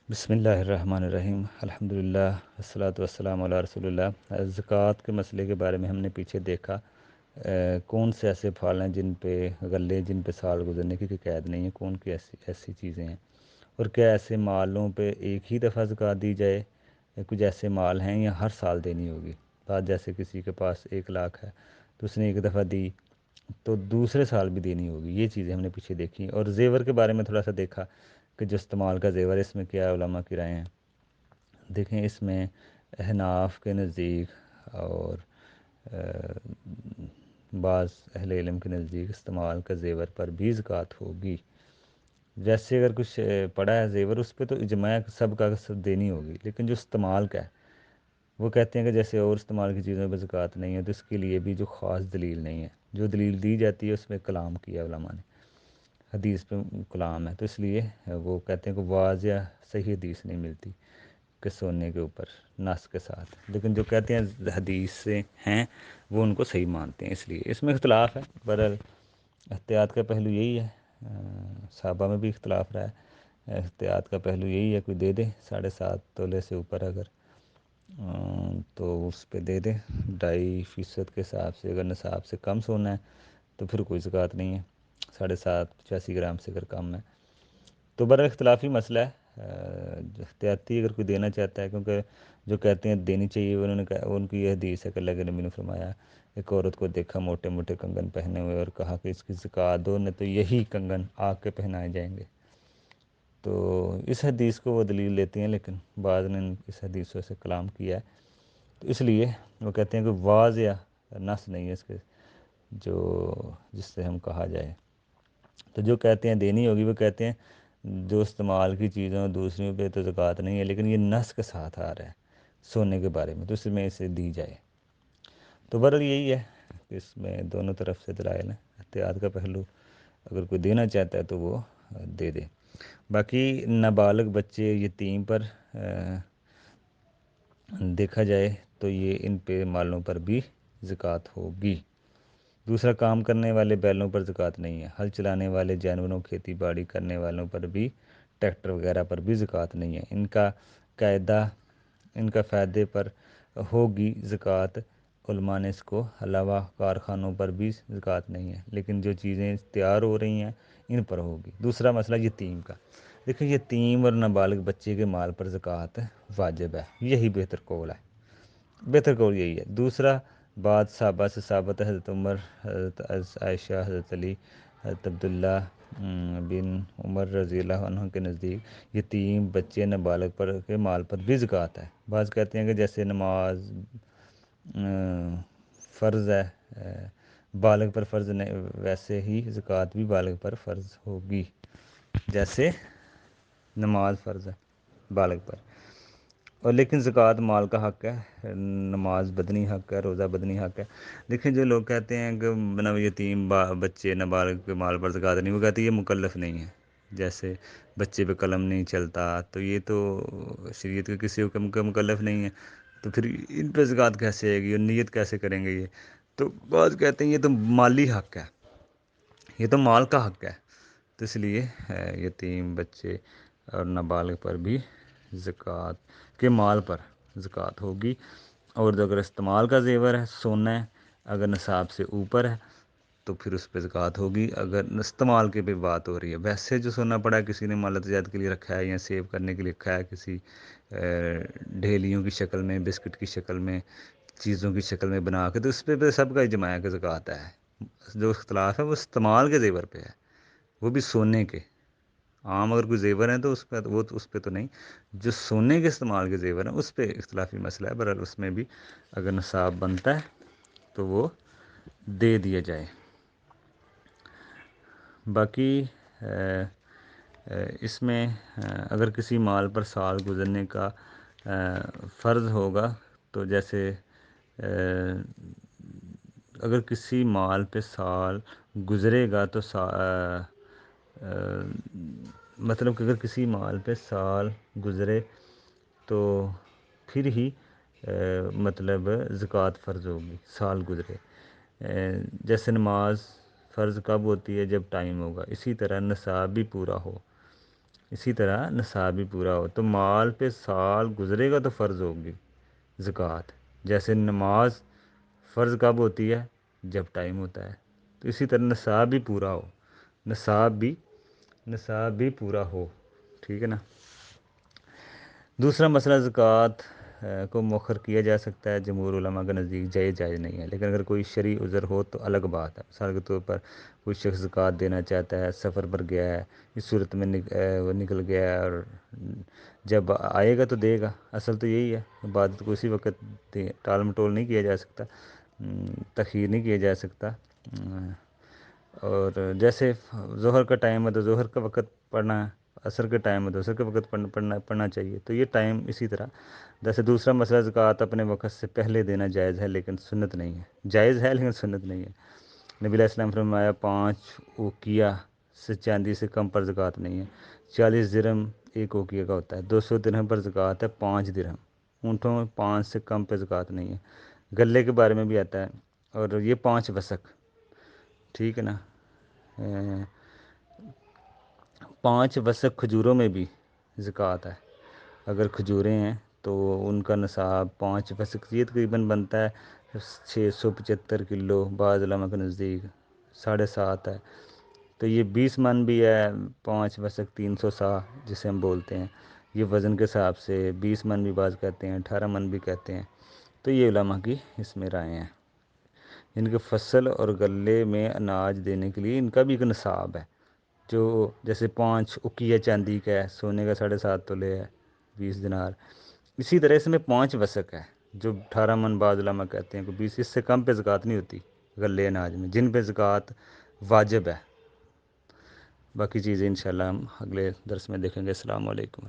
بسم اللہ الرحمن الرحیم، الحمدللہ والصلاۃ والسلام علی رسول اللہ۔ زکوٰۃ کے مسئلے کے بارے میں ہم نے پیچھے دیکھا کون سے ایسے پھل ہیں جن پہ غلے جن پہ سال گزرنے کی کوئی قید نہیں ہے، کون کی ایسی چیزیں ہیں، اور کیا ایسے مالوں پہ ایک ہی دفعہ زکوٰۃ دی جائے، کچھ ایسے مال ہیں یا ہر سال دینی ہوگی۔ بات جیسے کسی کے پاس 1 لاکھ ہے تو اس نے ایک دفعہ دی تو دوسرے سال بھی دینی ہوگی، یہ چیزیں ہم نے پیچھے دیکھی۔ اور زیور کے بارے میں تھوڑا سا دیکھا کہ جو استعمال کا زیور ہے اس میں کیا علماء کی رائے ہیں۔ دیکھیں اس میں احناف کے نزدیک اور بعض اہل علم کے نزدیک استعمال کا زیور پر بھی زکوٰۃ ہوگی۔ جیسے اگر کچھ پڑا ہے زیور اس پہ تو اجماع سب کا سب دینی ہوگی، لیکن جو استعمال کا ہے وہ کہتے ہیں کہ جیسے اور استعمال کی چیزوں پہ زکوٰۃ نہیں ہے تو اس کے لیے بھی جو خاص دلیل نہیں ہے، جو دلیل دی جاتی ہے اس میں کلام کیا علماء نے، حدیث پہ کلام ہے، تو اس لیے وہ کہتے ہیں کہ واضح صحیح حدیث نہیں ملتی کہ سونے کے اوپر نس کے ساتھ، لیکن جو کہتے ہیں حدیث سے ہیں وہ ان کو صحیح مانتے ہیں، اس لیے اس میں اختلاف ہے۔ برحال احتیاط کا پہلو یہی ہے، صحابہ میں بھی اختلاف رہا ہے، احتیاط کا پہلو یہی ہے، کوئی دے دے 7.5 تولے سے اوپر اگر تو اس پہ دے دے 2.5% کے حساب سے، اگر نصاب سے کم سونا ہے تو پھر کوئی زکوٰۃ نہیں ہے، 7.5 85 گرام سے اگر کم ہے تو بڑا اختلافی مسئلہ ہے۔ احتیاطی اگر کوئی دینا چاہتا ہے، کیونکہ جو کہتے ہیں دینی چاہیے انہوں نے کہا، ان کی یہ حدیث ہے کہ اللہ کے نبی نے فرمایا ایک عورت کو دیکھا موٹے موٹے کنگن پہنے ہوئے اور کہا کہ اس کی زکوٰۃ دو نے تو یہی کنگن آگ کے پہنائے جائیں گے، تو اس حدیث کو وہ دلیل لیتی ہیں، لیکن بعض نے اس حدیث سے کلام کیا ہے، تو اس لیے وہ کہتے ہیں کہ واضح نص نہیں ہے اس کے جو جس سے ہم کہا جائے، تو جو کہتے ہیں دینی ہوگی وہ کہتے ہیں جو استعمال کی چیزوں دوسروں پہ تو زکوٰۃ نہیں ہے، لیکن یہ نص کے ساتھ آ رہا ہے سونے کے بارے میں تو اس میں اسے دی جائے۔ تو برحال یہی ہے کہ اس میں دونوں طرف سے دلائل ہیں، احتیاط کا پہلو اگر کوئی دینا چاہتا ہے تو وہ دے دے۔ باقی نابالغ بچے یتیم پر دیکھا جائے تو یہ ان پہ مالوں پر بھی زکوٰۃ ہوگی۔ دوسرا، کام کرنے والے بیلوں پر زکوٰۃ نہیں ہے، ہل چلانے والے جانوروں کھیتی باڑی کرنے والوں پر بھی، ٹریکٹر وغیرہ پر بھی زکوٰۃ نہیں ہے، ان کا فائدے پر ہوگی زکوٰۃ۔ علماء نے اس کو علاوہ کارخانوں پر بھی زکوٰۃ نہیں ہے، لیکن جو چیزیں تیار ہو رہی ہیں ان پر ہوگی۔ دوسرا مسئلہ یتیم کا، دیکھیں یتیم اور نابالغ بچے کے مال پر زکوٰۃ واجب ہے، یہی بہتر قول ہے، بہتر قول یہی ہے۔ دوسرا بات صحابہ سے ثابت ہے، حضرت عمر، حضرت عائشہ، حضرت علی، حضرت عبداللہ بن عمر رضی اللہ عنہ کے نزدیک یتیم بچے نابالغ پر کے مال پر بھی زکوٰۃ ہے۔ بعض کہتے ہیں کہ جیسے نماز فرض ہے، بالغ پر فرض نہیں، ویسے ہی زکوٰۃ بھی بالغ پر فرض ہوگی، جیسے نماز فرض ہے بالغ پر، اور لیکن زکوٰۃ مال کا حق ہے، نماز بدنی حق ہے، روزہ بدنی حق ہے۔ دیکھیں جو لوگ کہتے ہیں کہ یتیم بچے نابالغ کے مال پر زکوٰۃ نہیں، وہ کہتے ہیں یہ مکلف نہیں ہے، جیسے بچے پہ قلم نہیں چلتا تو یہ تو شریعت کے کسی حکم کا مکلف نہیں ہے، تو پھر ان پہ زکوٰۃ کیسے آئے گی اور نیت کیسے کریں گے یہ؟ تو بعض کہتے ہیں یہ تو مالی حق ہے، یہ تو مال کا حق ہے، تو اس لیے یتیم بچے اور نابالغ پر بھی زکوٰۃ کے مال پر زکوٰۃ ہوگی۔ اور جو اگر استعمال کا زیور ہے، سونا ہے، اگر نصاب سے اوپر ہے تو پھر اس پہ زکوٰۃ ہوگی۔ اگر استعمال کے پہ بات ہو رہی ہے، ویسے جو سونا پڑا ہے کسی نے مال تجارت کے لیے رکھا ہے یا سیو کرنے کے لیے رکھا ہے، کسی ڈھیلیوں کی شکل میں، بسکٹ کی شکل میں، چیزوں کی شکل میں بنا کے، تو اس پہ سب کا اجماع ہے کہ زکوٰۃ ہے۔ جو اختلاف ہے وہ استعمال کے زیور پہ ہے، وہ بھی سونے کے۔ عام اگر کوئی زیور ہیں تو اس پہ وہ تو اس پہ تو نہیں، جو سونے کے استعمال کے زیور ہیں اس پہ اختلافی مسئلہ ہے، برحال اس میں بھی اگر نصاب بنتا ہے تو وہ دے دیا جائے۔ باقی اس میں اگر کسی مال پر سال گزرنے کا فرض ہوگا تو جیسے اگر کسی مال پہ سال گزرے گا تو مطلب کہ اگر کسی مال پہ سال گزرے تو پھر ہی مطلب زکوٰۃ فرض ہوگی، سال گزرے۔ جیسے نماز فرض کب ہوتی ہے؟ جب ٹائم ہوگا، اسی طرح نصاب بھی پورا ہو، اسی طرح نصاب بھی پورا ہو تو مال پہ سال گزرے گا تو فرض ہوگی زکوٰۃ. جیسے نماز فرض کب ہوتی ہے؟ جب ٹائم ہوتا ہے. تو اسی طرح نصاب بھی پورا ہو، نصاب بھی پورا ہو. ٹھیک ہے نا. دوسرا مسئلہ زکوٰۃ کو مؤخر کیا جا سکتا ہے. جمہور علماء کے نزدیک جائز نہیں ہے، لیکن اگر کوئی شرعی عذر ہو تو الگ بات ہے. مثال کے طور پر کوئی شخص زکوٰۃ دینا چاہتا ہے، سفر پر گیا ہے، اس صورت میں وہ نکل گیا ہے، اور جب آئے گا تو دے گا. اصل تو یہی ہے، عبادت کو اسی وقت ٹال مٹول نہیں کیا جا سکتا، تخیر نہیں کیا جا سکتا. اور جیسے ظہر کا ٹائم ہے تو ظہر کا وقت پڑھنا ہے، عصر کے ٹائم ہے تو عصر کے وقت پڑھنا چاہیے. تو یہ ٹائم اسی طرح. جیسے دوسرا مسئلہ زکوٰۃ اپنے وقت سے پہلے دینا جائز ہے لیکن سنت نہیں ہے. جائز ہے لیکن سنت نہیں ہے. نبی علیہ السلام فرمایا 5 اوقیہ سے چاندی سے کم پر زکوٰۃ نہیں ہے. 40 درہم ایک اوقیہ کا ہوتا ہے. 200 درہم پر زکوٰۃ ہے 5 درہم. اونٹوں میں 5 سے کم پہ زکوٰۃ نہیں ہے. غلے کے بارے میں بھی آتا ہے، اور یہ 5 وسق. ٹھیک ہے نا. 5 وسق کھجوروں میں بھی زکوٰۃ ہے. اگر کھجوریں ہیں تو ان کا نصاب 5 وسق یہ تقریباً بنتا ہے 675 کلو. بعض علماء کے نزدیک 7.5 ہے. تو یہ 20 من بھی ہے. 5 وسق 300 سا جسے ہم بولتے ہیں، یہ وزن کے حساب سے 20 من بھی بعض کہتے ہیں، 18 من بھی کہتے ہیں. تو یہ علماء کی اس میں رائے ہیں. ان کے فصل اور غلے میں اناج دینے کے لیے ان کا بھی ایک نصاب ہے، جو جیسے 5 اکیہ چاندی کا ہے، سونے کا 7.5 تولے ہے، 20 دینار. اسی طرح اس میں 5 وسق ہے، جو 18 من بعض علماء کہتے ہیں کہ 20. اس سے کم پہ زکوٰۃ نہیں ہوتی غلے اناج میں، جن پہ زکوٰۃ واجب ہے. باقی چیزیں انشاءاللہ ہم اگلے درس میں دیکھیں گے. السلام علیکم.